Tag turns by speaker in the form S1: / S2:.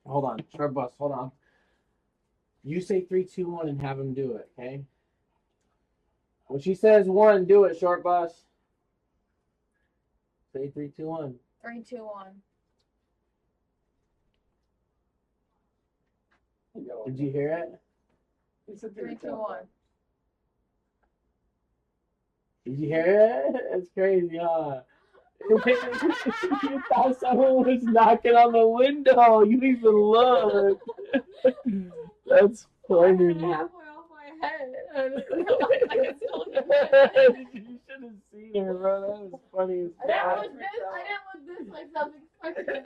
S1: Hold on, Shortbus, hold on. You say 3, 2, 1 and have him do it, okay? When she says 1, do it, Shortbus. Say 3, 2, 1.
S2: 3, 2, 1.
S1: Did you hear it?
S2: It's a 3, 2, 1.
S1: Did you hear it? It's crazy, huh? You thought someone was knocking on the window. You even look. That's funny.
S2: Halfway off my head. I didn't realize I could still hear it.
S1: You should have seen her, bro. That was funny as
S2: I didn't look this like something expected.